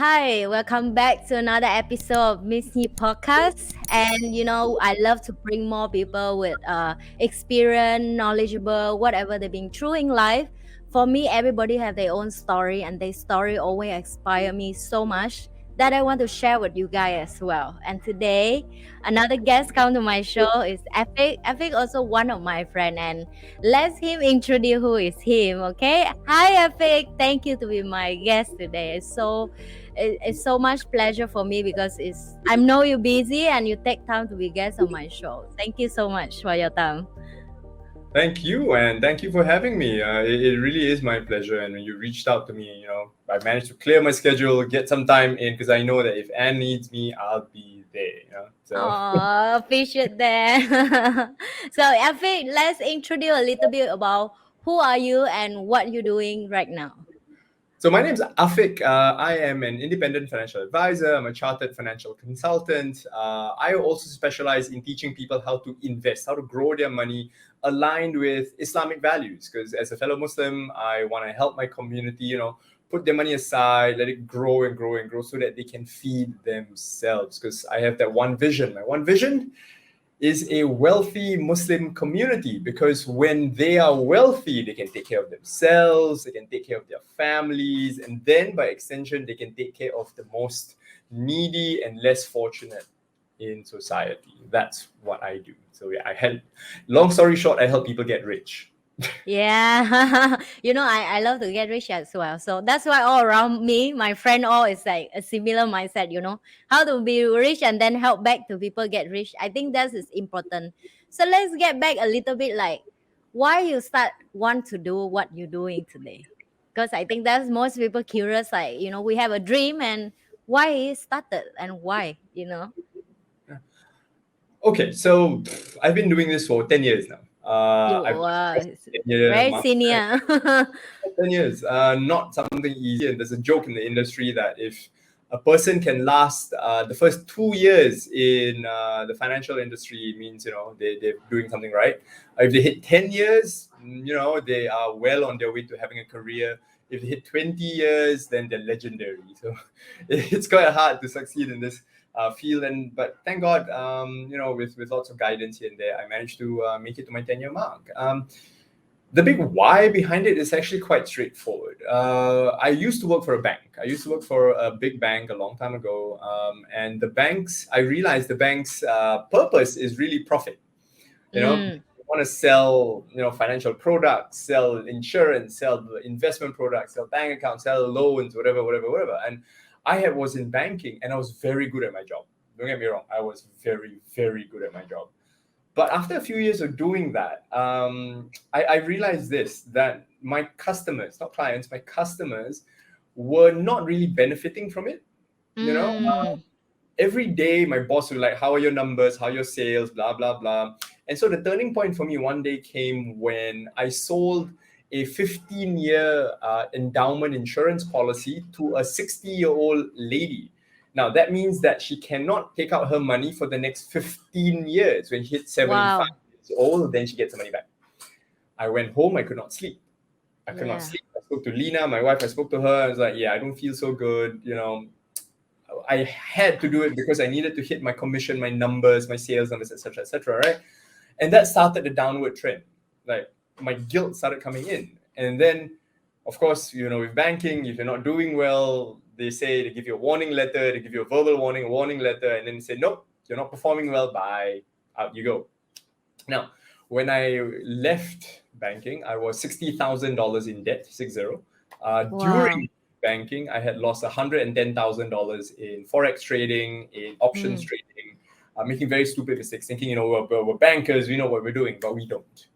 Hi, welcome back to another episode of Ms Nhi Podcast. And I love to bring more people with experience, knowledgeable, whatever they've been through in life. For me, everybody have their own story, and their story always inspire me so much that I want to share with you guys as well. And today, another guest come to my show is Afig. Afig also one of my friend, and let him introduce who is him. Okay, hi Afig. Thank you to be my guest today. It's so much pleasure for me because it's I know you're busy and you take time to be guest on my show. Thank you so much for your time. Thank you, and thank you for having me. It really is my pleasure. And when you reached out to me, I managed to clear my schedule, get some time in, because I know that if Anne needs me, I'll be there. Oh, appreciate that. So Afik, let's introduce a little bit about who are you and what you're doing right now. So my name's Afik. I am an independent financial advisor. I'm a chartered financial consultant. I also specialize in teaching people how to invest, how to grow their money aligned with Islamic values. Because as a fellow Muslim, I want to help my community, put their money aside, let it grow and grow and grow so that they can feed themselves. Because I have that one vision. My one vision is a wealthy Muslim community, because when they are wealthy, they can take care of themselves, they can take care of their families, and then by extension, they can take care of the most needy and less fortunate in society. That's what I do. So long story short, I help people get rich. Yeah, I love to get rich as well. So that's why all around me, my friend all is like a similar mindset, how to be rich and then help back to people get rich. I think that is important. So let's get back a little bit like why you start want to do what you're doing today. Because I think that's most people curious, like, we have a dream and why it started and why. Okay, so I've been doing this for 10 years now. You I've are year very mark. senior. 10 years, not something easy. And there's a joke in the industry that if a person can last the first 2 years in the financial industry, it means, they're doing something right. If they hit 10 years, they are well on their way to having a career. If they hit 20 years, then they're legendary. So it's quite hard to succeed in this field. But thank God, with lots of guidance here and there, I managed to make it to my 10-year mark. The big why behind it is actually quite straightforward. I used to work for a bank. I used to work for a big bank a long time ago. And I realized the bank's purpose is really profit. You want to sell, financial products, sell insurance, sell investment products, sell bank accounts, sell loans, whatever. And I was in banking and I was very good at my job. Don't get me wrong. I was very, very good at my job. But after a few years of doing that, I realized that my customers, not clients, my customers were not really benefiting from it. Every day, my boss would be like, how are your numbers? How are your sales? Blah, blah, blah. And so the turning point for me one day came when I sold a 15-year endowment insurance policy to a 60-year-old lady. Now, that means that she cannot take out her money for the next 15 years. When she hits 75 years old, then she gets the money back. I went home. I could not sleep. I spoke to Lena, my wife. I spoke to her. I was like, I don't feel so good. I had to do it because I needed to hit my commission, my numbers, my sales numbers, etc., right? And that started the downward trend. Like, my guilt started coming in. And then, of course, with banking, if you're not doing well, they give you a warning letter, they give you a verbal warning, a warning letter, and then they say, nope, you're not performing well, bye, out you go. Now, when I left banking, I was $60,000 in debt, 60. During banking, I had lost $110,000 in forex trading, in options trading, making very stupid mistakes, thinking, we're bankers, we know what we're doing, but we don't.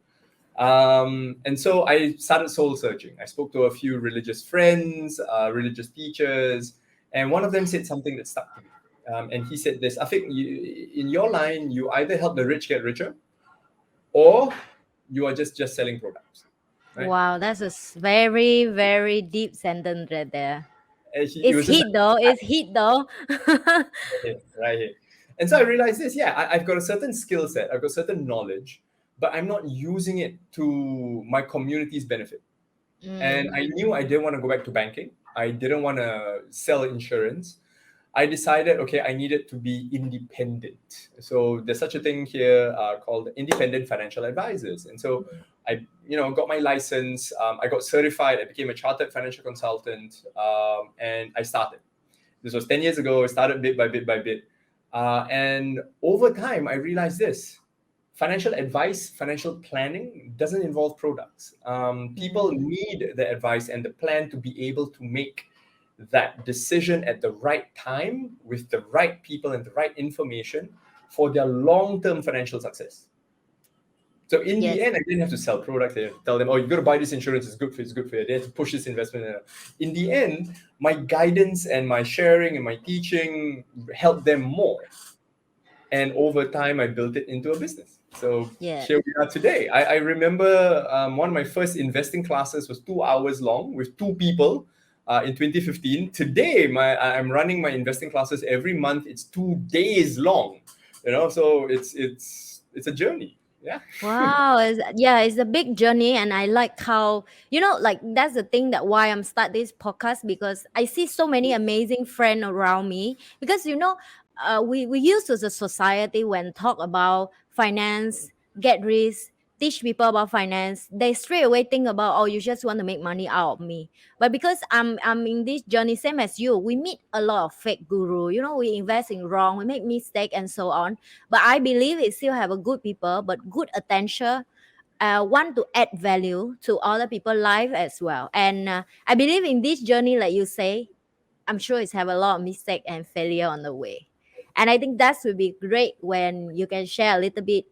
And so I started soul searching. I spoke to a few religious friends, religious teachers, and one of them said something that stuck to me. And he said this: I think in your line, you either help the rich get richer, or you are just selling products. Right? Wow, that's a very, very deep sentence right there. It's hit though. Right here. And so I realized this, I've got a certain skill set, I've got certain knowledge, but I'm not using it to my community's benefit. And Mm. I knew I didn't want to go back to banking. I didn't want to sell insurance. I decided, okay, I needed to be independent. So there's such a thing here called independent financial advisors. And so I, got my license. I got certified. I became a chartered financial consultant, and I started. This was 10 years ago. I started bit by bit by bit. And over time, I realized this financial advice, financial planning doesn't involve products. People Mm. need the advice and the plan to be able to make that decision at the right time with the right people and the right information for their long term financial success. So in the Yes. end, I didn't have to sell products. I didn't have to tell them, "Oh, you got to buy this insurance. It's good for you. It's good for you." They had to push this investment. In the end, my guidance and my sharing and my teaching helped them more. And over time, I built it into a business. So Yeah. here we are today. I remember one of my first investing classes was 2 hours long with two people in 2015. Today, I'm running my investing classes every month. It's 2 days long. So it's a journey. Yeah. Wow, it's a big journey, and I like how like that's the thing that why I'm start this podcast because I see so many amazing friends around me. Because we used as a society when talk about finance, get rich, teach people about finance, they straight away think about oh you just want to make money out of me. But because I'm in this journey, same as you, we meet a lot of fake guru. We invest in wrong, we make mistake and so on, but I believe it still have a good people, but good attention, want to add value to other people's life as well. And I believe in this journey, like you say, I'm sure it's have a lot of mistake and failure on the way. And I think that would be great when you can share a little bit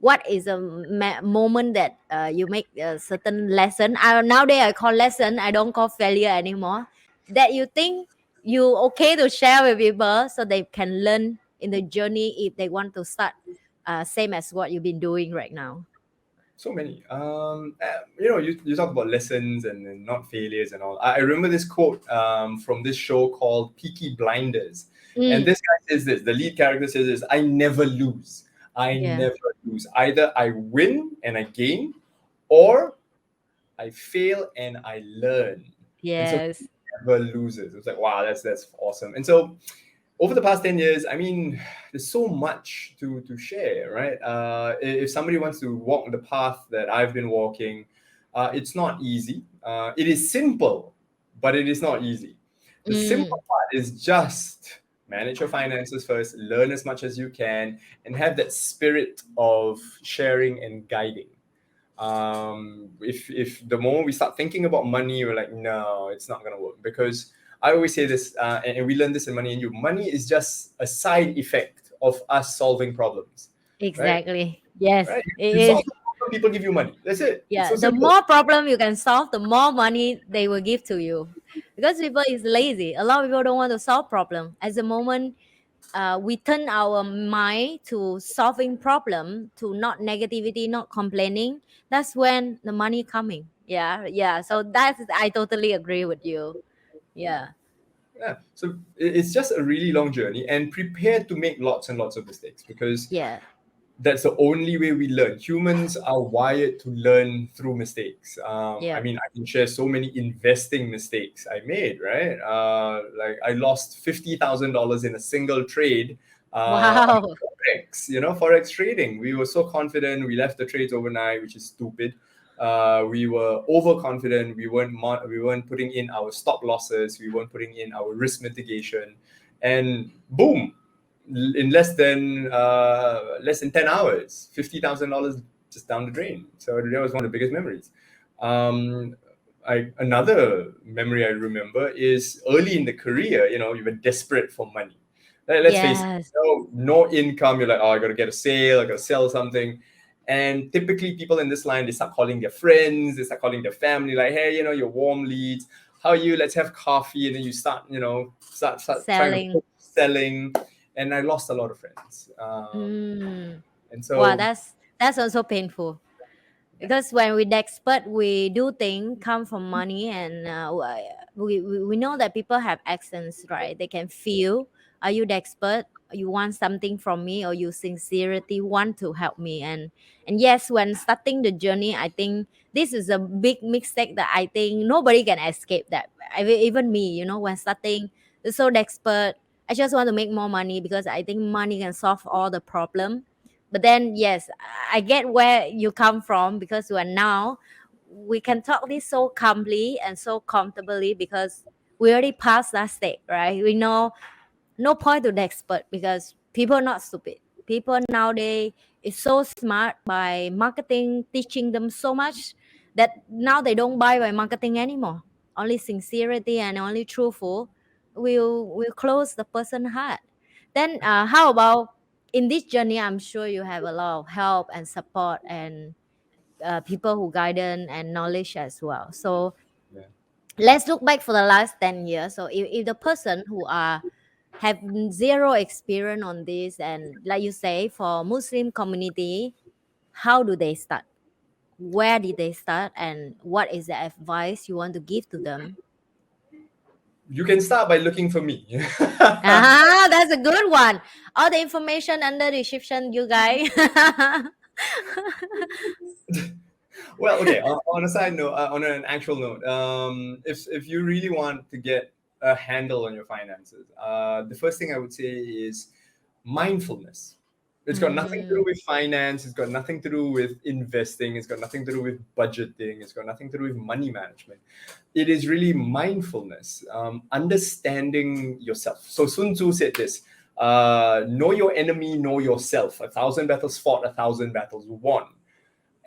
what is a moment that you make a certain lesson. Nowadays I call lesson, I don't call failure anymore, that you think you okay to share with people so they can learn in the journey if they want to start same as what you've been doing right now. So many. You talk about lessons and not failures and all. I remember this quote from this show called Peaky Blinders. And Mm, this guy says this, the lead character says this, I never lose. I yeah. never lose. Either I win and I gain, or I fail and I learn. And so he Yes. never loses. It's like, wow, that's awesome. And so over the past 10 years, I mean, there's so much to share, right? If somebody wants to walk the path that I've been walking, it's not easy. It is simple, but it is not easy. The Mm, simple part is just manage your finances first, learn as much as you can, and have that spirit of sharing and guiding. If the moment we start thinking about money, we're like, no, it's not gonna work, because I always say this, and we learn this in Money and You. Money is just a side effect of us solving problems, right? exactly. Yes, Right? it You solve is. the problem, people give you money. That's it. It's Yeah, so the simple. more problem you can solve, the more money they will give to you. Because people is lazy. A lot of people don't want to solve problem. At the moment, we turn our mind to solving problem, to not negativity, not complaining. That's when the money coming. Yeah, yeah. So that's I totally agree with you. Yeah, Yeah. So it's just a really long journey, and prepare to make lots and lots of mistakes, because yeah, that's the only way we learn. Humans are wired to learn through mistakes. I yeah. mean, I can share so many investing mistakes I made, right? Like I lost $50,000 in a single trade on Wow. Forex, Forex trading. We were so confident. We left the trades overnight, which is stupid. We were overconfident. We weren't putting in our stop losses. We weren't putting in our risk mitigation, and boom, in less than 10 hours, $50,000 just down the drain. So that was one of the biggest memories. um Another memory I remember is early in the career. You were desperate for money. Let's face it, Yes. no income. You're like, oh, I gotta get a sale, I gotta sell something. And typically people in this line, they start calling their friends, they start calling their family, like, hey, your warm leads, how are you, let's have coffee. And then you start trying to Selling. selling. And I lost a lot of friends. Mm. And Wow, so, that's also painful. yeah, Because when we expert, we do things come from money, and we know that people have accents, right? They can feel Are you the expert? You want something from me, or you sincerity want to help me? And yes, when starting the journey, I think this is a big mistake that I think nobody can escape that. Even me, when starting, so the expert, I just want to make more money because I think money can solve all the problem. But then, yes, I get where you come from, because when now we can talk this so calmly and so comfortably because we already passed that stage, right? We know no point to the expert because people are not stupid. People nowadays is so smart by marketing, teaching them so much that now they don't buy by marketing anymore. Only sincerity and only truthful will close the person heart. Then how about in this journey? I'm sure you have a lot of help and support and people who guidance and knowledge as well. So Yeah. let's look back for the last 10 years. So if the person who are have zero experience on this, and like you say, for Muslim community, how do they start? Where did they start, and what is the advice you want to give to them? You can start by looking for me. That's a good one. All the information under the description, you guys. Well, okay. On a side note, on an actual note, if you really want to get a handle on your finances, the first thing I would say is mindfulness. It's got nothing to do Mm, with finance. It's got nothing to do with investing. It's got nothing to do with budgeting. It's got nothing to do with money management. It is really mindfulness, understanding yourself. So Sun Tzu said this: know your enemy, know yourself. 1,000 battles fought, 1,000 battles won.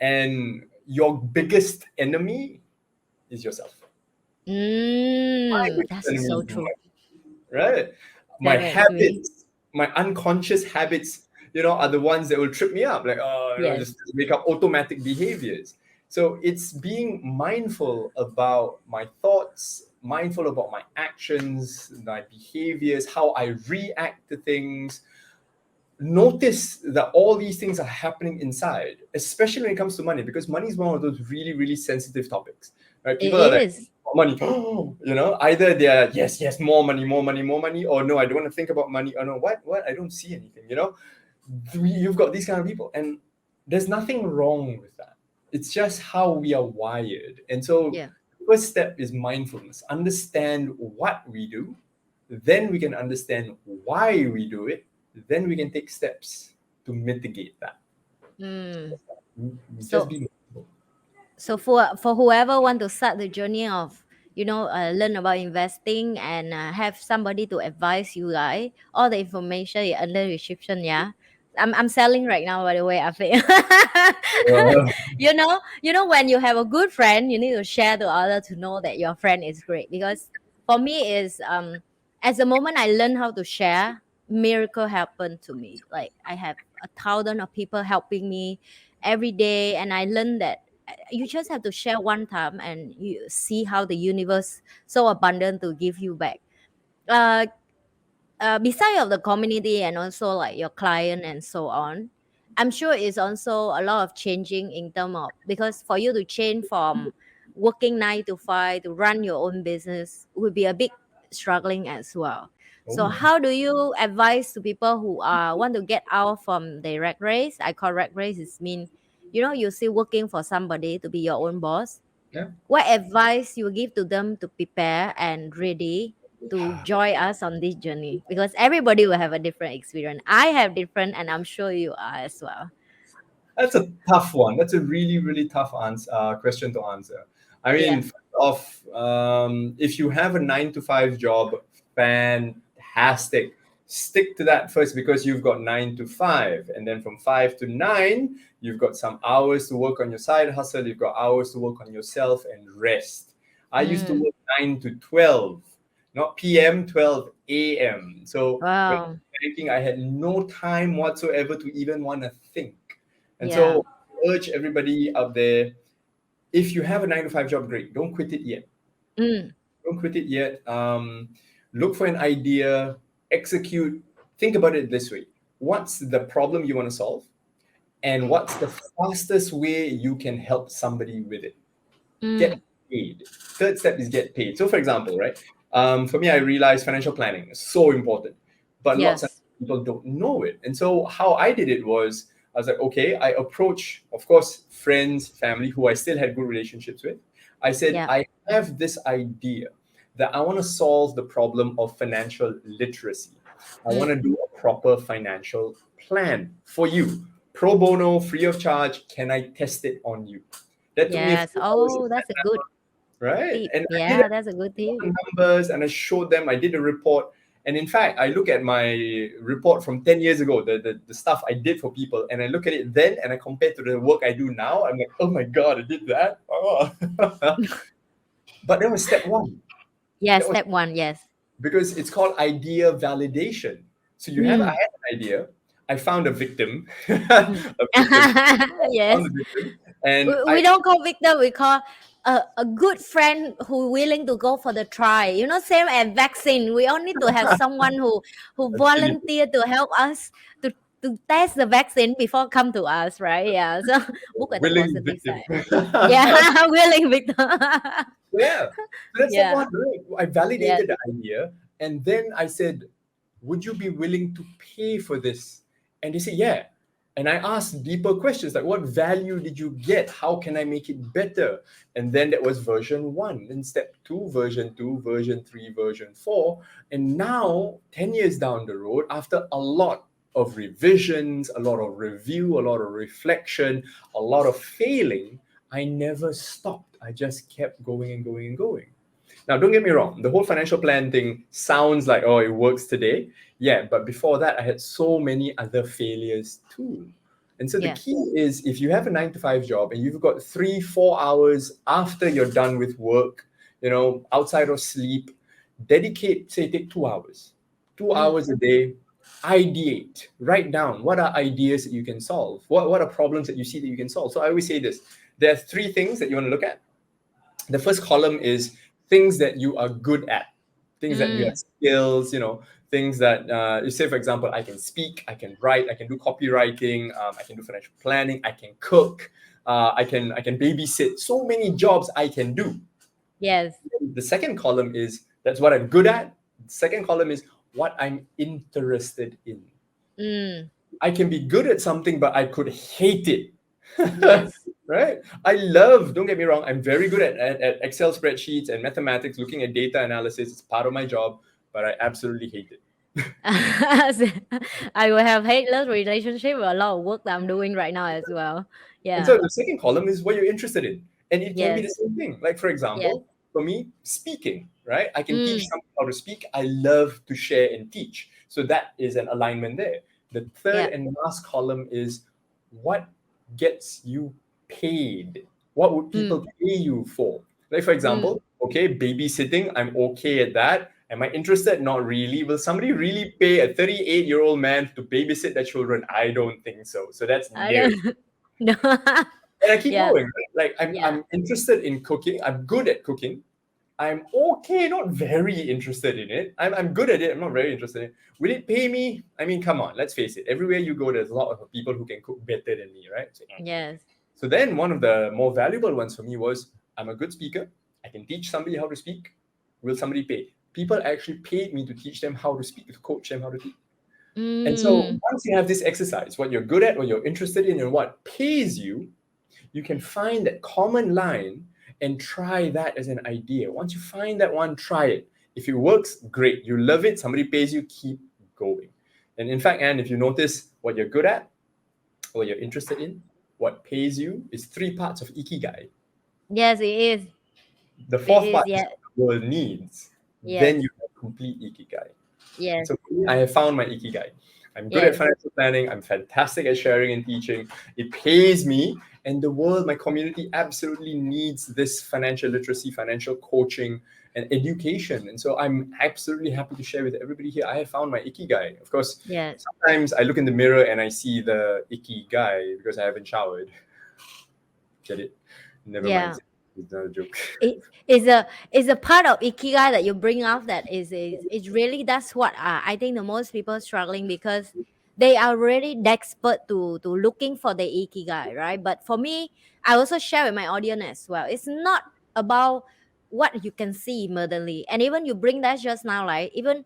And your biggest enemy is yourself. My biggest that's enemy so is true. right? My Very agree. habits, my unconscious habits, are the ones that will trip me up. Like, Yes. just make up automatic behaviors. So it's being mindful about my thoughts, mindful about my actions, my behaviors, how I react to things. Notice that all these things are happening inside, especially when it comes to money, because money is one of those really, really sensitive topics, right? People are It like, is. money, either they're yes, more money, more money, more money, or no, I don't want to think about money, or no, what, I don't see anything, you've got these kind of people, and there's nothing wrong with that. It's just how we are wired. And so Yeah. first step is mindfulness. Understand what we do, then we can understand why we do it, then we can take steps to mitigate that. Mm. Just So be mindful. so for whoever want to start the journey of learn about investing and have somebody to advise you guys, all the information is under description. Yeah, I'm selling right now, by the way, Afig. Uh, When you have a good friend, you need to share to others to know that your friend is great. Because for me is as the moment I learn how to share, miracle happen to me. Like I have 1,000 of people helping me every day, and I learned that you just have to share one time and you see how the universe so abundant to give you back. uh, Beside of the community and also like your client and so on, I'm sure it's also a lot of changing in terms of, because for you to change from working 9 to 5 to run your own business would be a big struggling as well. oh So yeah. how do you advise to people who want to get out from the rat race? I call rat race is mean, you're still working for somebody to be your own boss. Yeah. What advice you give to them to prepare and ready to join us on this journey? Because everybody will have a different experience. I have different, and I'm sure you are as well. That's a tough one. That's a really, really tough question to answer. I Yeah. mean, first off, if you have a 9 to 5 job, fantastic. Stick to that first, because you've got 9 to 5. And then from 5 to 9, you've got some hours to work on your side hustle. You've got hours to work on yourself and rest. I used to Mm. work 9 to 12, not PM, 12 AM. So when Wow. banking, I had no time whatsoever to even want to think. And Yeah. so I urge everybody out there, if you have a 9 to 5 job, great. Don't quit it yet. Mm. Don't quit it yet. Look for an idea, execute, think about it this way. What's the problem you want to solve? And what's the fastest way you can help somebody with it? Get Mm. paid. Third step is get paid. So, for example, right? For me, I realized financial planning is so important. but lots of Yes. people don't know it. And so how I did it was, I was like, okay, I approach, of course, friends, family who I still had good relationships with. I said, Yeah. I have this idea that I want to solve the problem of financial literacy. I want Mm. to do a proper financial plan for you, pro bono, free of charge. Can I test it on you? That took me a Yes. few hours to Oh, set that's a that good up, right? tip. And I did Yeah, that's a good tip. numbers and I showed them, I did a report. And in fact, I look at my report from 10 years ago, the stuff I did for people, and I look at it then and I compare to the work I do now. I'm like, oh my God, I did that. Oh. But that was step one. Yes, That was step one. Yes. because it's called idea validation. So I Mm. had an idea. I found a victim, a victim. I found Yes. a victim, and We I don't call victim, we call a good friend who willing to go for the try. Same as vaccine. We all need to have someone who actually volunteer to help us to to test the vaccine before come to us, right? Yeah. So look at the willing positive victim. side. Yeah, willing victim. Yeah. So that's step Yeah. one, right? I Yes. validated the idea. And then I said, would you be willing to pay for this? And they said, yeah. And I asked deeper questions like, what value did you get? How can I make it better? And then that was version one. Then step two, version three, version four. And now, 10 years down the road, after a lot of revisions, a lot of review, a lot of reflection, a lot of failing, I never stopped. I just kept going and going and going. Now, don't get me wrong, the whole financial plan thing sounds like, oh, it works today. Yeah, but before that, I had so many other failures too. And so the Yeah. key is if you have a 9 to 5 job and you've got 3, 4 hours after you're done with work, outside of sleep, dedicate, say, take 2 hours, two Mm. hours a day, ideate, write down what are ideas that you can solve, what are problems that you see that you can solve. So I always say this, there are 3 things that you want to look at. The first column is things that you are good at, things that you have Mm. skills, things that you say, for example, I can speak, I can write, I can do copywriting, I can do financial planning, I can cook, I can babysit. So many jobs I can do. Yes. The second column is that's what I'm good at. The second column is what I'm interested in. Mm. I can be good at something, but I could hate it. Yes. Right? Don't get me wrong, I'm very good at Excel spreadsheets and mathematics, looking at data analysis. It's part of my job, but I absolutely hate it. I will have hate-less relationship with a lot of work that I'm doing right now as well. And so Yeah. the second column is what you're interested in. And it can be the Yes. same thing. Like, for Yes. example, for me, speaking, right? I can teach Mm. someone how to speak. I love to share and teach. So that is an alignment there. The third Yeah. and last column is what gets you paid. What would people Mm. pay you for? Like, for Mm. example, okay, babysitting, I'm okay at that. Am I interested? Not really. Will somebody really pay a 38-year-old man to babysit their children? I don't think so. So that's I no. don't no. And I keep Yeah. going, right? Like Yeah. I'm interested in cooking. I'm good at cooking. I'm okay, not very interested in it. I'm good at it. I'm not very interested in it. Will it pay me? I mean, come on, let's face it. Everywhere you go, there's a lot of people who can cook better than me, right? Yes. So then one of the more valuable ones for me was I'm a good speaker. I can teach somebody how to speak. Will somebody pay? People actually paid me to teach them how to speak, to coach them how to speak. And so Mm. once you have this exercise, what you're good at, what you're interested in, and what pays you, you can find that common line and try that as an idea. Once you find that one, try it. If it works, great. You love it, somebody pays you, keep going. And in fact, Anne, if you notice what you're good at, what you're interested in, what pays you is 3 parts of Ikigai. Yes, it is. The It fourth is. part is Yeah. what the world needs. Yes. Then you have complete Ikigai. Yes. So for me, I have found my Ikigai. I'm good at Yes. financial planning. I'm fantastic at sharing and teaching. It pays me. And the world, my community absolutely needs this financial literacy, financial coaching, and education. And so I'm absolutely happy to share with everybody here. I have found my Ikigai. Of course, Yes. sometimes I look in the mirror and I see the Ikigai because I haven't showered. Get it? Never mind. Yeah. It's not a joke. It's a part of ikigai that you bring up that is really that's what I think the most people struggling because they are really expert to looking for the ikigai, right? But for me, I also share with my audience as well. It's not about what you can see immediately, and even you bring that just now, like even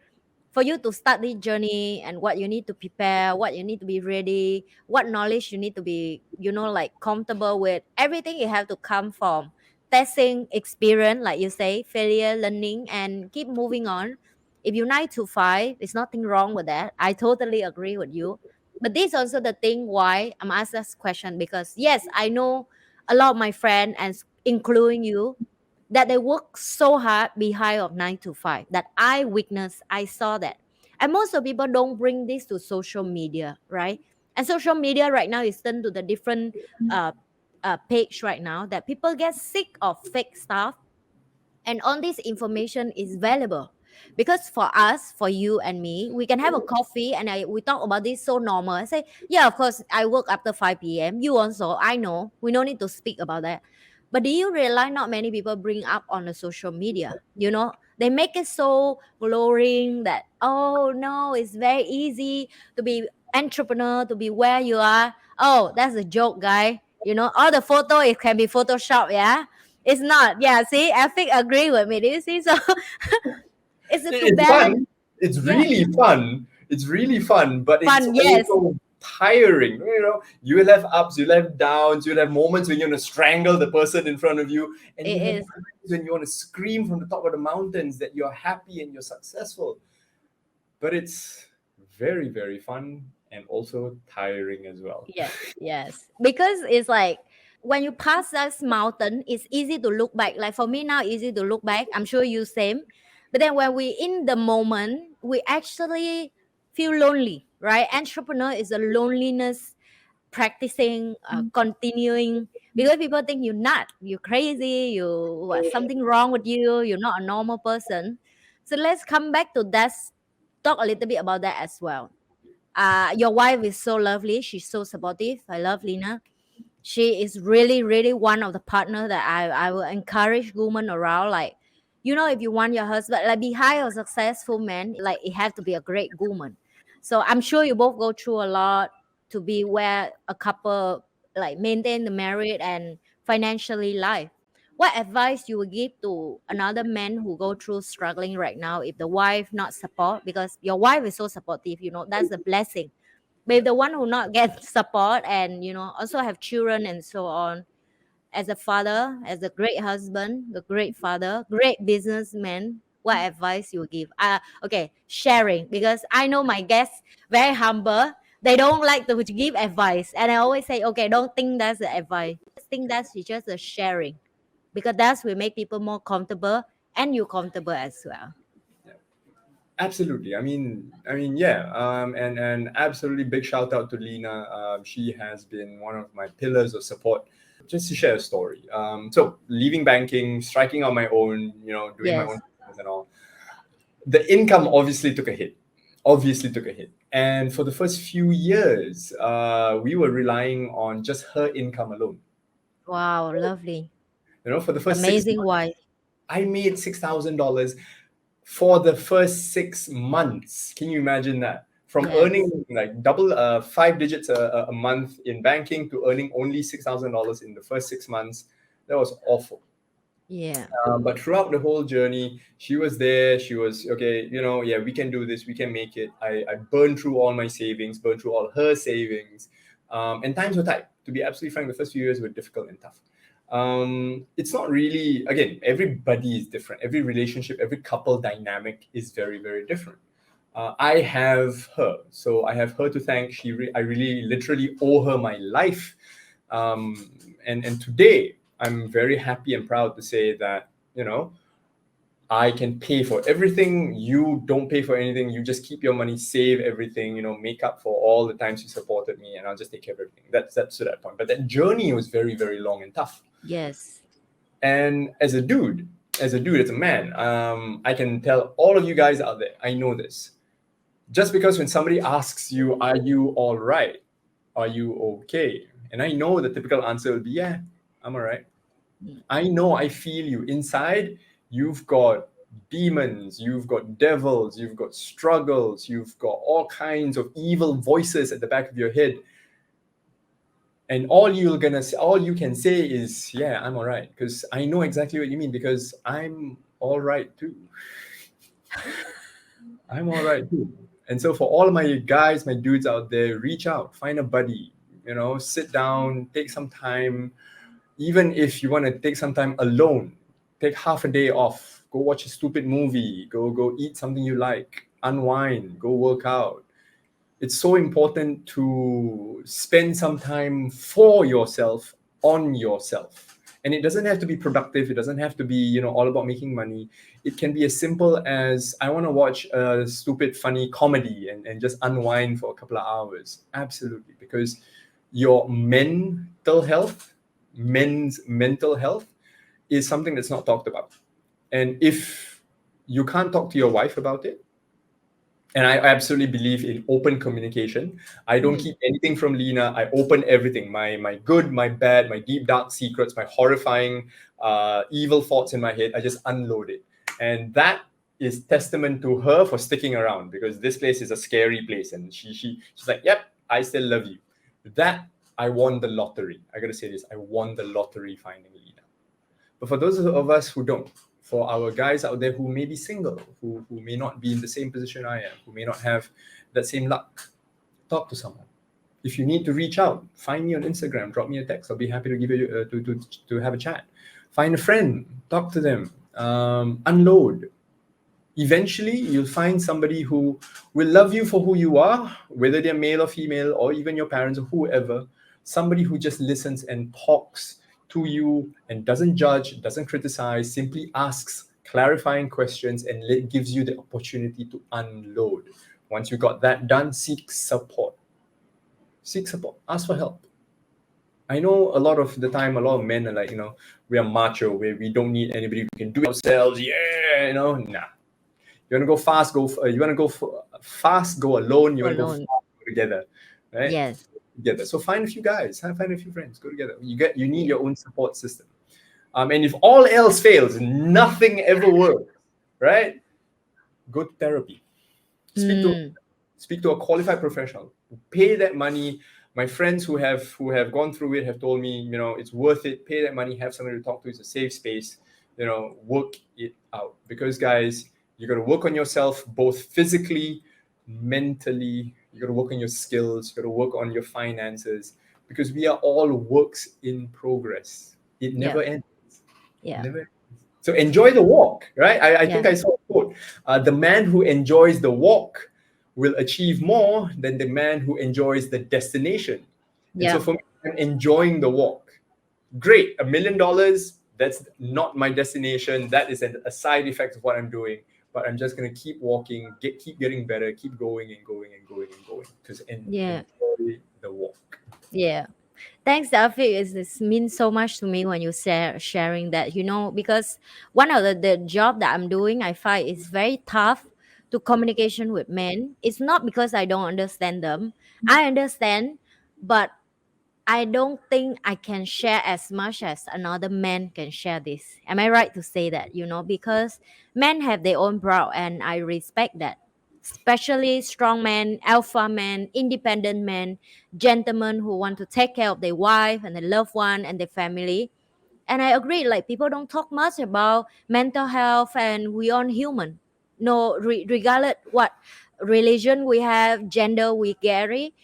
for you to start this journey, and what you need to prepare, what you need to be ready, what knowledge you need to be, like comfortable with. Everything you have to come from testing, experience, like you say, failure, learning, and keep moving on. If you 9 to 5, there's nothing wrong with that. I totally agree with you. But this also the thing why I'm asked this question, because yes, I know a lot of my friends, and including you, that they work so hard behind of 9 to 5, that I witnessed, I saw that. And most of people don't bring this to social media, right? And social media right now is turned to the different uh, page right now, that people get sick of fake stuff, and all this information is valuable. Because for us, for you and me, we can have a coffee, and we talk about this so normal. I say, yeah, of course I work after 5 p.m, you also, I know, we don't need to speak about that. But do you realize not many people bring up on the social media, they make it so glowing, that oh no, it's very easy to be entrepreneur, to be where you are. Oh, that's a joke, guy. All the photo, it can be Photoshop, yeah. It's not. Yeah, see, I think agree with me. Do you see? So it's to It's balance. fun. It's Yeah, really fun. It's really fun, but it's fun. Yes, also tiring. You will have ups, you'll have downs, you'll have moments when you want to strangle the person in front of you, and it you have is. times when you want to scream from the top of the mountains that you're happy and you're successful. But it's very, very fun and also tiring as well. Yes, yes. Because it's like when you pass that mountain, it's easy to look back. Like for me now, easy to look back. I'm sure you same. But then when we in the moment, we actually feel lonely, right? Entrepreneur is a loneliness practicing, continuing, because people think you're crazy, something wrong with you, you're not a normal person. So let's come back to that, talk a little bit about that as well. Your wife is so lovely, she's so supportive. I love Lena. She is really, really one of the partner that I will encourage women around. Like, if you want your husband, like behind a successful man, like it have to be a great woman. So I'm sure you both go through a lot to be where a couple like maintain the marriage and financially life. What advice you would give to another man who go through struggling right now, if the wife not support? Because your wife is so supportive, that's a blessing. But if the one who not get support, and also have children and so on, as a father, as a great husband, a great father, great businessman, what advice you give? Okay, sharing, because I know my guests very humble. They don't like to give advice, and I always say, okay, don't think that's the advice. Just think that's just a sharing, because that's will make people more comfortable, and you comfortable as well. Absolutely. Yeah. And absolutely big shout out to Lena. She has been one of my pillars of support. Just to share a story. So leaving banking, striking on my own, doing my own Yes. business and all. The income obviously took a hit. Obviously took a hit. And for the first few years, we were relying on just her income alone. Wow, lovely, For the first six amazing months, wife. I made $6,000 for the first 6 months. Can you imagine that? From Yes. earning like double 5 digits a month in banking to earning only $6,000 in the first 6 months, that was awful. Yeah. But throughout the whole journey, she was there. She was okay. Yeah, we can do this. We can make it. I burned through all my savings, burned through all her savings, and times were tight. To be absolutely frank, the first few years were difficult and tough. It's not really, again, everybody is different. Every relationship, every couple dynamic is very, very different. I have her, so I have her to thank. I really, literally owe her my life. And today, I'm very happy and proud to say that I can pay for everything. You don't pay for anything. You just keep your money, save everything. Make up for all the times you supported me, and I'll just take care of everything. That's to that point. But that journey was very, very long and tough. Yes. And as a dude, as a man, I can tell all of you guys out there, I know this. Just because when somebody asks you, are you all right? Are you okay? And I know the typical answer will be, yeah, I'm all right. I know, I feel you. Inside, you've got demons, you've got devils, you've got struggles, you've got all kinds of evil voices at the back of your head. And all you can say is, yeah, I'm all right, because I know exactly what you mean, because I'm all right too. I'm all right too. And so for all my guys, my dudes out there, reach out, find a buddy, sit down, take some time. Even if you want to take some time alone, take half a day off, go watch a stupid movie, go eat something you like, unwind, go work out. It's so important to spend some time for yourself, on yourself. And it doesn't have to be productive, it doesn't have to be all about making money. It can be as simple as, I want to watch a stupid funny comedy and just unwind for a couple of hours. Absolutely. Because your men's mental health is something that's not talked about. And if you can't talk to your wife about it, and I absolutely believe in open communication. I don't Mm. keep anything from Lena. I open everything, my good, my bad, my deep dark secrets, my horrifying evil thoughts in my head. I just unload it, and that is testament to her for sticking around, because this place is a scary place, and she's like, yep, I still love you. That, I won the lottery. I gotta say this, I won the lottery finding Lena. But for those of us who don't, for our guys out there who may be single, who may not be in the same position I am, who may not have that same luck, talk to someone. If you need to reach out, find me on Instagram, drop me a text. I'll be happy to give you to have a chat. Find a friend, talk to them, unload. Eventually, you'll find somebody who will love you for who you are, whether they're male or female, or even your parents or whoever. Somebody who just listens and talks to you and doesn't judge, doesn't criticize, simply asks clarifying questions and gives you the opportunity to unload. Once you got that done, seek support. Seek support. Ask for help. I know a lot of the time, a lot of men are like, we are macho, we don't need anybody. We can do it ourselves. Yeah, nah. You want to go fast, you want to go fast, go alone. You want to go fast, Alone. go together, right? Yes. Together. So find a few guys, find a few friends, go together. You need Yeah. your own support system. And if all else fails, nothing ever works, right? Go to therapy. Speak to Mm. speak to a qualified professional. Pay that money. My friends who have gone through it have told me, it's worth it. Pay that money, have somebody to talk to. It's a safe space. Work it out. Because guys, you got to work on yourself both physically, mentally. You got to work on your skills. You got to work on your finances, because we are all works in progress. It Yeah. never ends. Yeah. Never. So enjoy the walk, right? I Yeah. think I saw a quote. The man who enjoys the walk will achieve more than the man who enjoys the destination. And so Yeah. for me, I'm enjoying the walk. Great, $1 million. That's not my destination. That is a side effect of what I'm doing. But I'm just gonna keep walking, keep getting better, keep going and going and going and going. Because Yeah. enjoy the walk. Yeah. Thanks, Afig. This means so much to me when you sharing that, because one of the job that I'm doing, I find is very tough to communication with men. It's not because I don't understand them. I understand, but I don't think I can share as much as another man can share this. Am I right to say that? Because men have their own proud, and I respect that. Especially strong men, alpha men, independent men, gentlemen who want to take care of their wife and their loved one and their family. And I agree, like people don't talk much about mental health, and we are human. No, regardless what religion we have, gender we carry,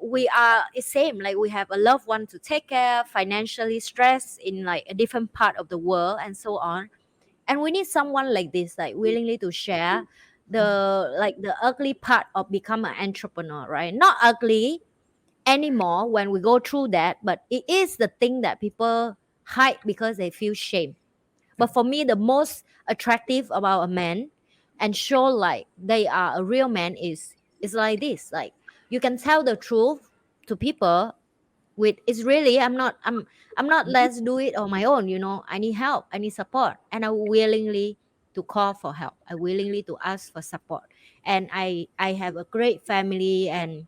we are the same. Like we have a loved one to take care, financially stressed in like a different part of the world, and so on. And we need someone like this, like willingly to share the ugly part of become an entrepreneur, right? Not ugly anymore when we go through that, but it is the thing that people hide because they feel shame. But for me, the most attractive about a man and show like they are a real man is like this. Like you can tell the truth to people with it's really I'm not let's do it on my own. I need help, I need support, and I willingly to call for help. I willingly to ask for support. And I have a great family, and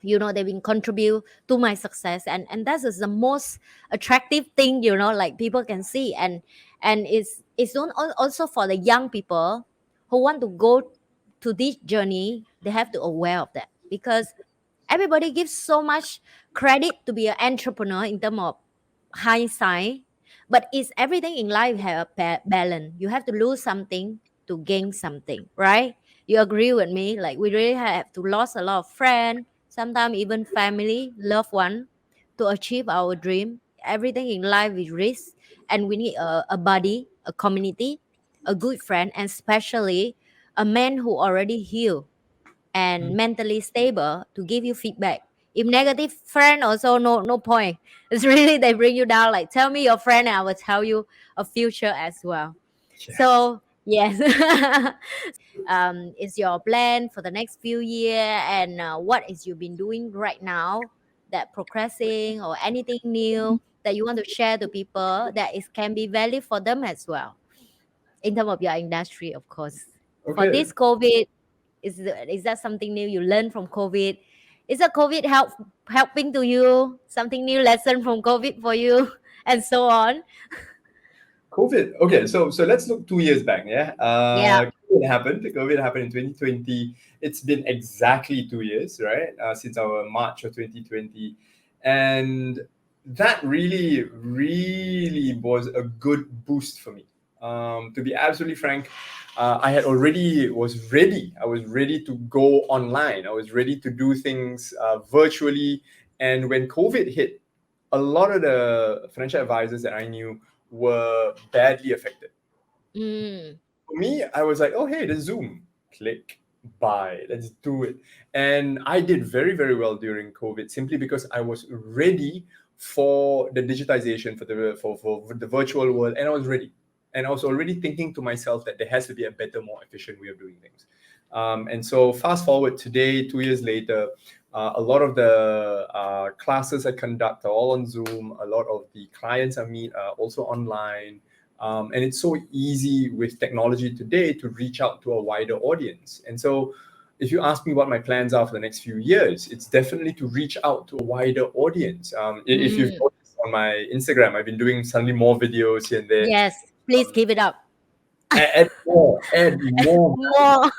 they've been contribute to my success, and that is the most attractive thing, like people can see. And it's also for the young people who want to go to this journey. They have to aware of that, because everybody gives so much credit to be an entrepreneur in terms of hindsight, but it's everything in life have a balance. You have to lose something to gain something, right? You agree with me? Like we really have to lose a lot of friends, sometimes even family, loved one, to achieve our dream. Everything in life is risk, and we need a buddy, a community, a good friend, and especially a man who already healed and mentally stable to give you feedback. If negative friend also no point. It's really they bring you down. Like tell me your friend and I will tell you a future as well. Yes. So yes. Is your plan for the next few year and what is you been doing right now that progressing or anything new that you want to share to people that is can be valid for them as well in terms of your industry, of course. For Okay. this COVID, is that something new you learned from COVID? Is that COVID helping to you? Something new lesson from COVID for you, and so on. COVID. Okay, so let's look 2 years back. Yeah, Yeah. COVID happened. COVID happened in 2020. It's been exactly 2 years, right? Since our March of 2020, and that really was a good boost for me. To be absolutely frank, I had already was ready. I was ready to go online. I was ready to do things virtually. And when COVID hit, a lot of the financial advisors that I knew were badly affected. Mm. For me, I was like, oh, hey, there's Zoom. Click, buy, let's do it. And I did very, very well during COVID simply because I was ready for the digitization, for the virtual world, and I was ready. And I was already thinking to myself that there has to be a better, more efficient way of doing things. And so, fast forward today, 2 years later, a lot of the classes I conduct are all on Zoom. A lot of the clients I meet are also online. And it's so easy with technology today to reach out to a wider audience. And so, if you ask me what my plans are for the next few years, it's definitely to reach out to a wider audience. If you've Mm. noticed on my Instagram, I've been doing suddenly more videos here and there. Yes. Please keep it up. Add more. More.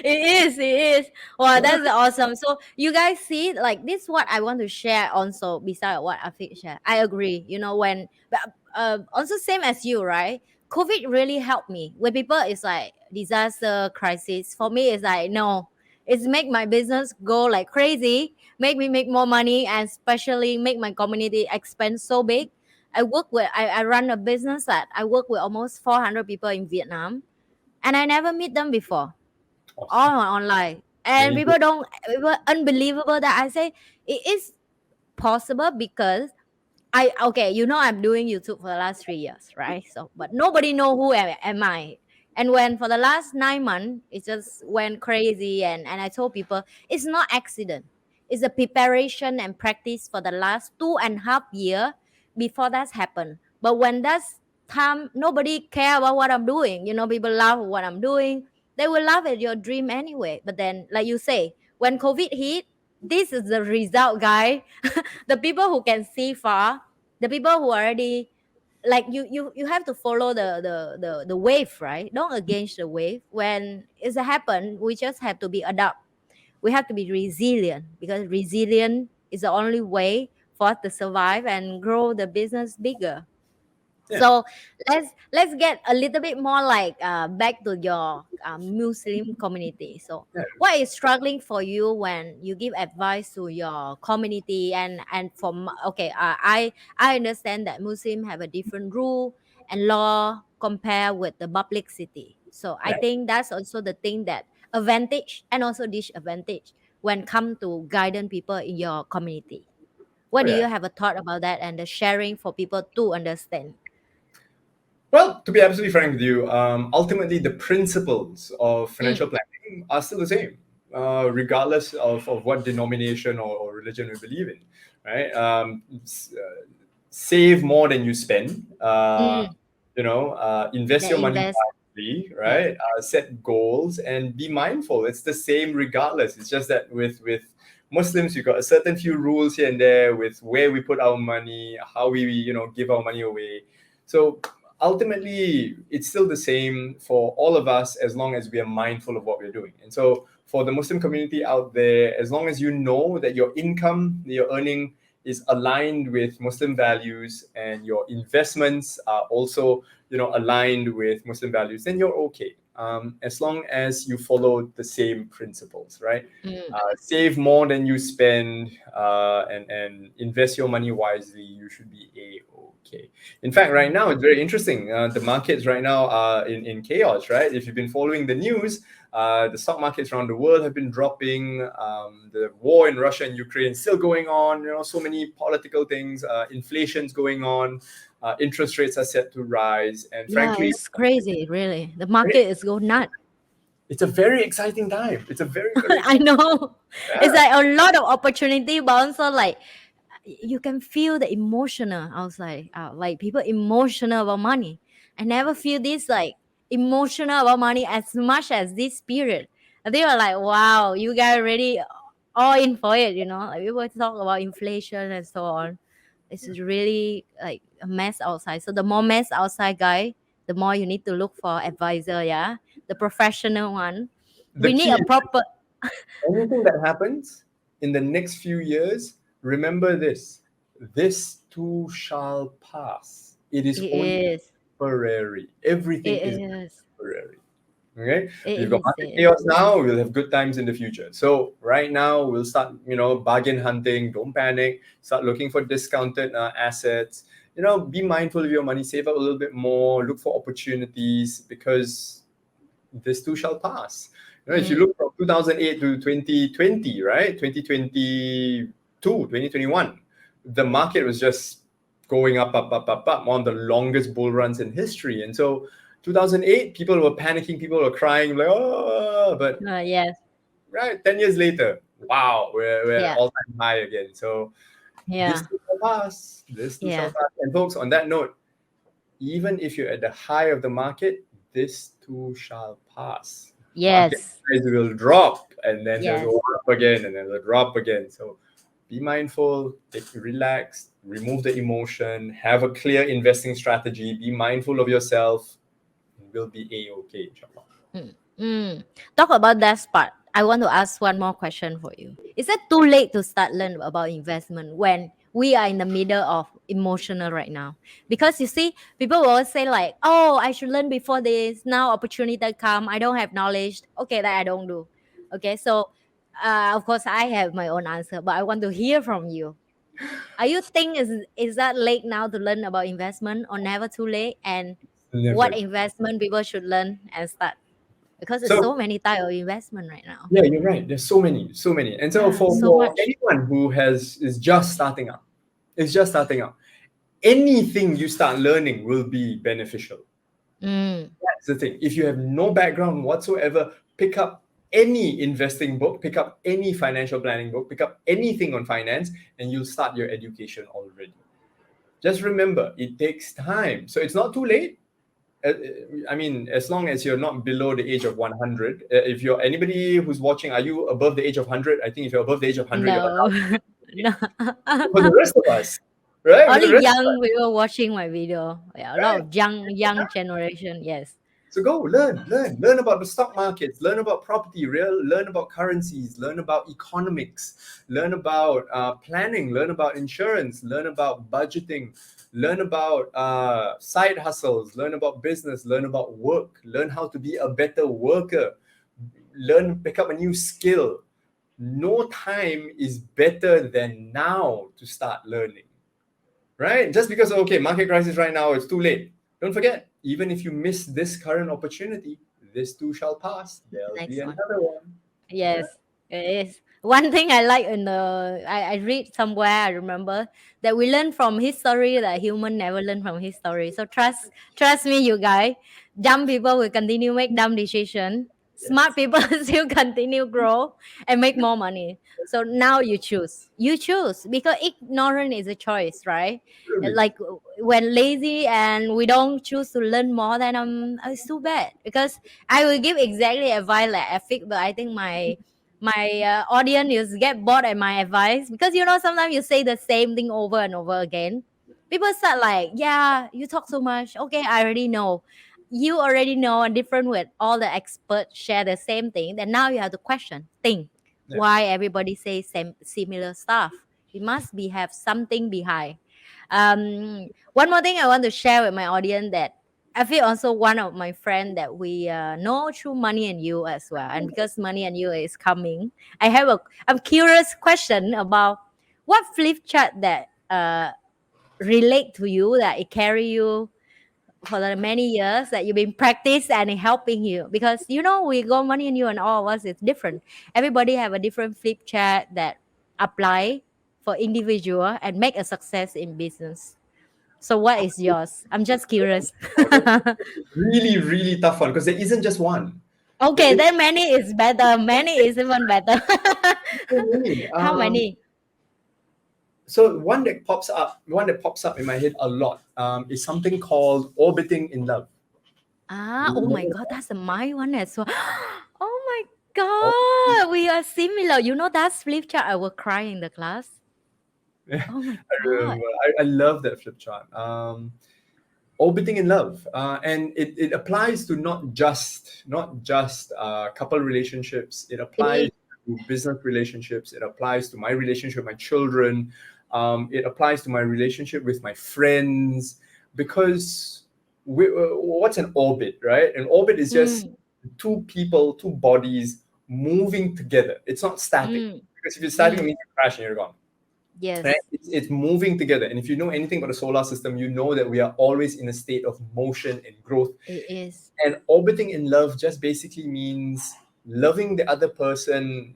It is. Wow, that's awesome. So you guys see, like this, what I want to share also. Beside what Afik shared, I agree. You know, when but also same as you, right? COVID really helped me. When people is like disaster crisis, for me it's like no, it's make my business go like crazy, make me make more money, and especially make my community expand so big. I run a business that I work with almost 400 people in Vietnam, and I never meet them before, Awesome. all online. There And you go. people don't, it was unbelievable that I say it is possible because okay, you know I'm doing YouTube for the last 3 years, right? So, but nobody know who am I. And when for the last 9 months, it just went crazy, and I told people it's not accident. It's a preparation and practice for the last 2.5 year before that's happened. But when that's time, nobody care about what I'm doing. You know, people laugh at what I'm doing. They will laugh at your dream anyway. But then, like you say, when COVID hit, this is the result, guy. The people who can see far, the people who already like you have to follow the wave, right? Don't against the wave. When it's happen, we just have to be adapt. We have to be resilient because resilient is the only way for us to survive and grow the business bigger. Yeah. So let's get a little bit more like back to your Muslim community. So Yeah. what is struggling for you when you give advice to your community and from okay, I understand that Muslim have a different rule and law compared with the public city. So I Yeah. think that's also the thing that advantage and also disadvantage when come to guiding people in your community. Oh, What do yeah. you have a thought about that and the sharing for people to understand? Well, to be absolutely frank with you, ultimately the principles of Mm. financial planning are still the same, regardless of what denomination or religion we believe in, right? Save more than you spend. Mm, Invest they your money invest. wisely, Yes. right? Set goals and be mindful. It's the same regardless. It's just that with Muslims, you got a certain few rules here and there with where we put our money, how we give our money away. So ultimately, it's still the same for all of us as long as we are mindful of what we're doing. And so for the Muslim community out there, as long as you know that your income that you're earning is aligned with Muslim values and your investments are also aligned with Muslim values, then you're okay. as long as you follow the same principles, right? Mm. Save more than you spend, and invest your money wisely. You should be okay. In fact, right now it's very interesting. The markets right now are in chaos, right? If you've been following the news, the stock markets around the world have been dropping. The war in Russia and Ukraine still going on. So many political things. Inflation's going on. Interest rates are set to rise, and Yeah, frankly, it's crazy, really. The market is go nuts. it's a very exciting time. It's a very, very I know. It's yeah. like a lot of opportunity, but also like you can feel the emotional. I was like people emotional about money. I never feel this like emotional about money as much as this period. And they were like, wow, you guys really all in for it, Like people talk about inflation and so on. It's really like a mess outside. So the more mess outside, guy, the more you need to look for advisor, yeah, the professional one. The We need key a is proper. anything that happens in the next few years, remember this: this too shall pass. It is It only is. temporary. Everything It is is. temporary. Okay, It we've got is. market chaos now. We'll have good times in the future. So right now, we'll start, bargain hunting. Don't panic. Start looking for discounted assets. Be mindful of your money. Save up a little bit more. Look for opportunities because this too shall pass. If you Mm. look from 2008 to 2020, right? 2022, 2021, the market was just going up, up, up, up, up, one of the longest bull runs in history. And so 2008, people were panicking, people were crying, like, oh, but Yes. right, 10 years later, wow, we're Yeah. all-time high again. So this Yeah. too shall pass. This too shall Yeah. pass. And folks, on that note, even if you're at the high of the market, this too shall pass. Market Yes. price will drop and then they'll Yes. go up again and then they'll drop again. So be mindful, relax, remove the emotion, have a clear investing strategy, be mindful of yourself, and we'll be a-okay, inshallah. Mm. Mm. Talk about that part. I want to ask one more question for you. Is it too late to start learn about investment when we are in the middle of emotional right now? Because you see, people will always say like, "Oh, I should learn before this. Now opportunity come. I don't have knowledge. Okay, that I don't do." Okay, so of course I have my own answer, but I want to hear from you. Are you think is that late now to learn about investment or never too late? And what Never. investment people should learn and start? Because there's so So many type of investment right now. yeah, you're right. There's so many, so many. And so Yeah, so for much. anyone who is just starting out, anything you start learning will be beneficial. Mm, That's the thing. If you have no background whatsoever, pick up any investing book, pick up any financial planning book, pick up anything on finance, and you'll start your education already. Just remember, it takes time. So it's not too late. Uh, I mean, as long as you're not below the age of 100. If you're anybody who's watching, are you above the age of 100? I think if you're above the age of 100, you're no, allowed. no. For the rest of us, right? For the Only rest of us. young people watching my video. Yeah, a lot Right? of young generation. Yes. So go learn about the stock markets, learn about property, learn about currencies, learn about economics, learn about planning, learn about insurance, learn about budgeting, learn about side hustles, learn about business, learn about work, learn how to be a better worker, pick up a new skill. No time is better than now to start learning. Right? Just because, okay, market crisis right now, it's too late. Don't forget, even if you miss this current opportunity, this too shall pass. There'll be Next one. another one. Yes, it is. One thing I like in I read somewhere, I remember that we learn from history that human never learn from history. So trust me, you guys. Dumb people will continue make dumb decision. Smart Yes. people still continue grow and make more money. So now you choose. You choose because ignorance is a choice, right? Really. Like when lazy and we don't choose to learn more, then it's too bad because I will give exactly advice like Afig, but I think my audience is get bored at my advice because sometimes you say the same thing over and over again. People start like, yeah, you talk so much. Okay, I already know. You already know a different way. All the experts share the same thing. Then now you have to question, think Yeah. why everybody says same similar stuff. It must have something behind. One more thing I want to share with my audience that I feel also one of my friend that we know through Money and You as well. And because Money and You is coming, I'm curious question about what flip chart that relate to you, that it carry you for the many years that you've been practice and it helping you, because we go Money and You and all of us it's different. Everybody have a different flip chart that apply for individual and make a success in business. So what is yours? I'm just curious. Really, really tough one because there isn't just one. There Okay, is then many is better. Many is even better. so many. How many? So one that pops up in my head a lot is something called orbiting in love. Ah, oh my You God, that's my one as well. Oh my know, God, we are similar. That's flip chart. I will cry in the class. Oh my I God. remember. I love that flip chart. Orbiting in love, and it applies to not just couple relationships. It It is. applies to business relationships. It applies to my relationship with my children. It applies to my relationship with my friends, because what's an orbit, right? An orbit is just Mm, two people, two bodies moving together. It's not static, mm, because if you're static, it mm. means you crash and you're gone. Right? Yes, It's moving together. And if you know anything about the solar system, you know that we are always in a state of motion and growth. it is. And orbiting in love just basically means loving the other person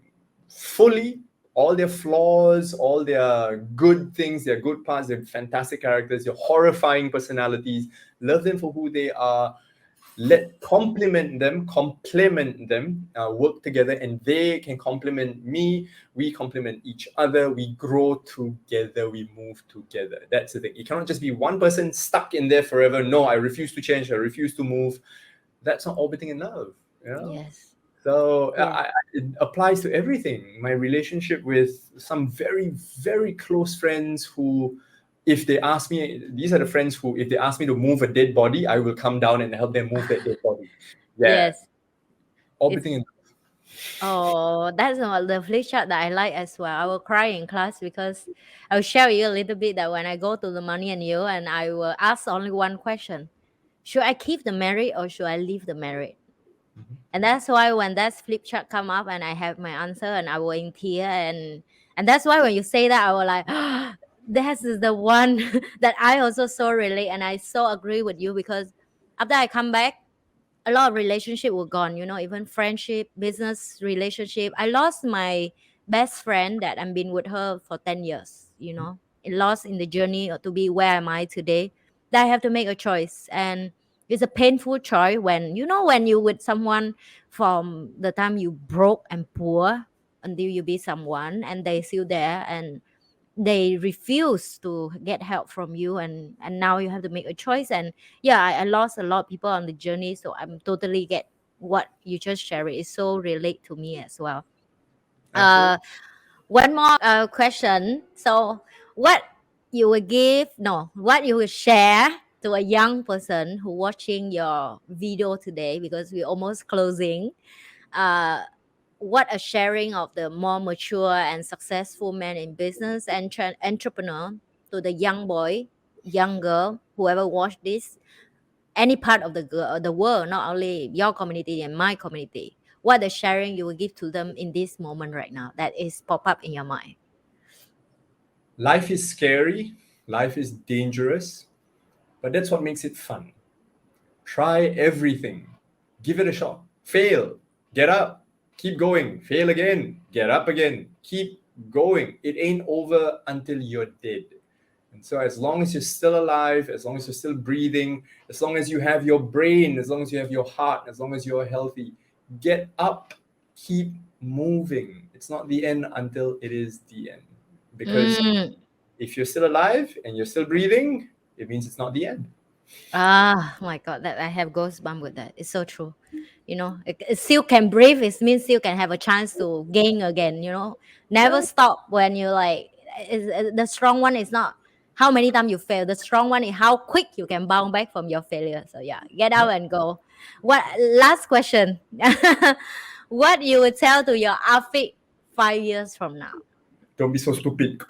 fully, all their flaws, all their good things, their good parts, their fantastic characters, their horrifying personalities. Love them for who they are, let complement them, work together, and they can complement me. We complement each other. We grow together. We move together. That's the thing. It cannot just be one person stuck in there forever. No, I refuse to change. I refuse to move. That's not orbiting in love. You know. Yes, So yes. it applies to everything. My relationship with some very, very close friends who, if they ask me, these are the friends who, if they ask me to move a dead body, I will come down and help them move that dead body. Yeah, Yes. It's orbiting in. Oh, that's the flip chart that I like as well. I will cry in class because I will share with you a little bit that when I go to the Money and You and I will ask only one question: should I keep the marriage or should I leave the marriage? And that's why when that flip chart come up and I have my answer and I will in tear, and that's why when you say that I will like this is the one that I also so relate and I so agree with you, because after I come back a lot of relationship were gone, even friendship, business relationship. I lost my best friend that I've been with her for 10 years, it lost in the journey to be where am I today, that I have to make a choice. And it's a painful choice when when you with someone from the time you broke and poor until you be someone and they still there and they refuse to get help from you, and now you have to make a choice. And yeah, I lost a lot of people on the journey, so I'm totally get what you just shared. It so relate to me as well. Absolutely. uh One more question. So what you will give no what you will share to a young person who watching your video today, because we're almost closing. uh what a sharing of the more mature and successful man in business and entrepreneur to the young boy, young girl, whoever watch this, any part of the world, not only your community and my community. What the sharing you will give to them in this moment right now that is pop up in your mind? Life is scary. Life is dangerous, but that's what makes it fun. Try everything. Give it a shot. Fail. Get up. Keep going. Fail again. Get up again. Keep going. It ain't over until you're dead. And so, as long as you're still alive, as long as you're still breathing, as long as you have your brain, as long as you have your heart, as long as you're healthy, get up. Keep moving. It's not the end until it is the end. Because Mm. if you're still alive and you're still breathing, it means it's not the end. Ah, my God, that I have goosebumps with that. It's so true. It still can breathe. It means still can have a chance to gain again. Never Yeah. stop when you like. The strong one is not how many times you fail. The strong one is how quick you can bounce back from your failure. So yeah, get out and go. What last question? What you would tell to your Afik 5 years from now? Don't be so stupid.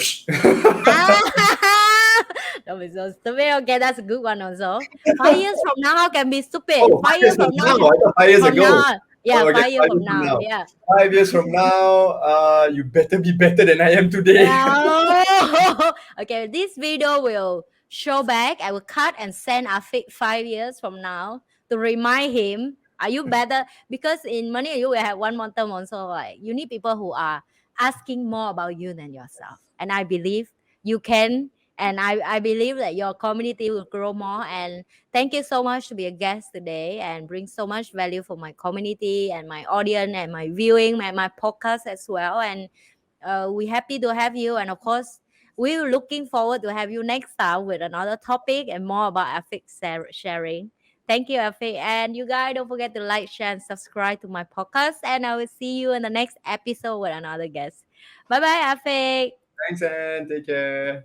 Ah, Don't be so stupid. Okay, that's a good one also. 5 years from now, how can be stupid? Oh, Five 5 years years from from now, now. I thought 5 years from ago. now on. Yeah, Oh, okay, 5 years 5 from years from now. now. Yeah. 5 years from now, you better be better than I am today. Yeah. Okay, this video will show back. I will cut and send Afik 5 years from now to remind him. Are you better? Because in money, you will have one more term also. Like you need people who are asking more about you than yourself. And I believe you can. And I believe that your community will grow more. And thank you so much to be a guest today and bring so much value for my community and my audience and my viewing, my podcast as well. And we happy to have you, and of course we're looking forward to have you next time with another topic and more about Afik sharing. Thank you, Afik, and you guys don't forget to like, share, and subscribe to my podcast, and I will see you in the next episode with another guest. Bye bye, Afik. Thanks, and take care.